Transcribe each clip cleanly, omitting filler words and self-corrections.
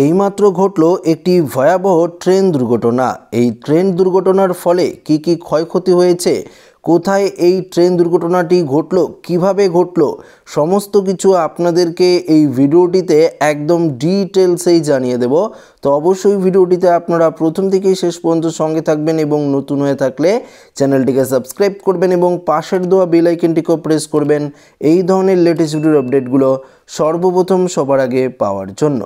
এইমাত্র ঘটল একটি ভয়াবহ ট্রেন দুর্ঘটনা। এই ট্রেন দুর্ঘটনার ফলে কি কি ক্ষয়ক্ষতি হয়েছে, কোথায় এই ট্রেন দুর্ঘটনাটি ঘটল, কিভাবে ঘটল, সমস্ত কিছু আপনাদেরকে এই ভিডিওটিতে একদম ডিটেলসেই জানিয়ে দেব। তো অবশ্যই ভিডিওটিতে আপনারা প্রথম থেকেই শেষ পর্যন্ত সঙ্গে থাকবেন এবং নতুন হয়ে থাকলে চ্যানেলটিকে সাবস্ক্রাইব করবেন এবং পাশের দেওয়া বেল আইকনটিকেও প্রেস করবেন এই ধরনের লেটেস্ট ভিডিওর আপডেটগুলো সর্বপ্রথম সবার আগে পাওয়ার জন্য।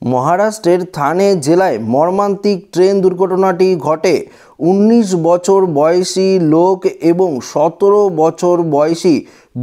মহারাষ্ট্রের থানে জেলায় মর্মান্তিক ট্রেন দুর্ঘটনাটি ঘটে। 19 বছর বয়সী লোক এবং 17 বছর বয়সী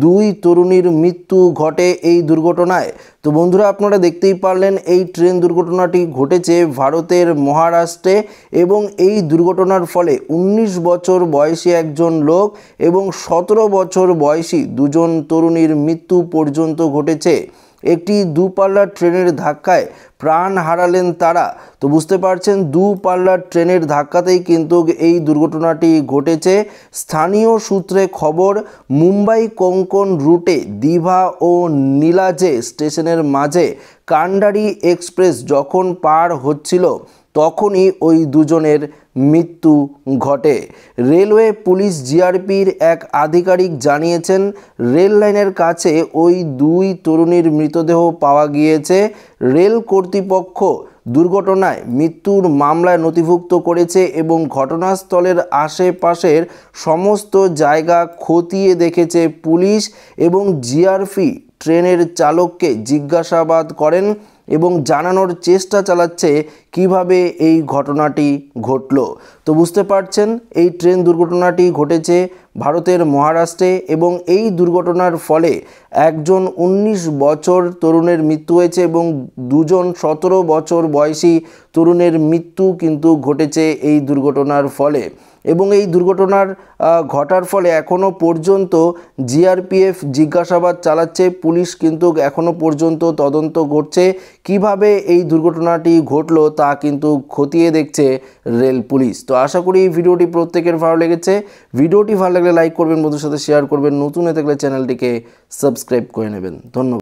দুই তরুণীর মৃত্যু ঘটে এই দুর্ঘটনায়। তো বন্ধুরা, আপনারা দেখতেই পারলেন এই ট্রেন দুর্ঘটনাটি ঘটেছে ভারতের মহারাষ্ট্রে এবং এই দুর্ঘটনার ফলে 19 বছর বয়সী একজন লোক এবং 17 বছর বয়সী দুজন তরুণীর মৃত্যু পর্যন্ত ঘটেছে। একটি দূরপাল্লার ট্রেনের ধাক্কায় প্রাণ হারালেন তারা। তো বুঝতে পারছেন, দূরপাল্লার ট্রেনের ধাক্কাতেই কিন্তু এই দুর্ঘটনাটি ঘটেছে। স্থানীয় সূত্রে খবর, মুম্বাই কোঙ্কণ রুটে দীঘা ও নীলাজে স্টেশনের মাঝে কান্ডারি এক্সপ্রেস যখন পার হচ্ছিল তখনই ওই দুজনের মৃত্যু ঘটে। রেলওয়ে পুলিশ জিআরপির এক আধিকারিক জানিয়েছেন, রেল লাইনের কাছে ওই দুই তরুণীর মৃতদেহ পাওয়া গিয়েছে। রেল কর্তৃপক্ষ দুর্ঘটনায় মৃত্যুর মামলায় নথিভুক্ত করেছে এবং ঘটনাস্থলের আশেপাশের সমস্ত জায়গা খতিয়ে দেখেছে পুলিশ এবং জিআরপি ট্রেনের চালককে জিজ্ঞাসাবাদ করেন এবং জানানোর চেষ্টা চালাচ্ছে কিভাবে এই ঘটনাটি ঘটল। তো বুঝতে পারছেন, এই ট্রেন দুর্ঘটনাটি ঘটেছে ভারতের মহারাষ্ট্রে এবং এই দুর্ঘটনার ফলে একজন 19 বছর তরুণের মৃত্যু হয়েছে এবং দুজন 17 বছর বয়সী তরুণের মৃত্যু কিন্তু ঘটেছে এই দুর্ঘটনার ফলে। এবং এই দুর্ঘটনার ঘটার ফলে এখনও পর্যন্ত জিআরপিএফ জিজ্ঞাসাবাদ চালাচ্ছে, পুলিশ কিন্তু এখনও পর্যন্ত তদন্ত করছে কিভাবে এই দুর্ঘটনাটি ঘটলো তা কিন্তু খতিয়ে দেখছে রেল পুলিশ। তো আশা করি এই ভিডিওটি প্রত্যেকের ভালো লেগেছে। ভিডিওটি ভালো লাগলে লাইক করবেন, বন্ধুদের সাথে শেয়ার করবেন, নতুন হয়ে থাকলে চ্যানেলটিকে সাবস্ক্রাইব করে নেবেন। ধন্যবাদ।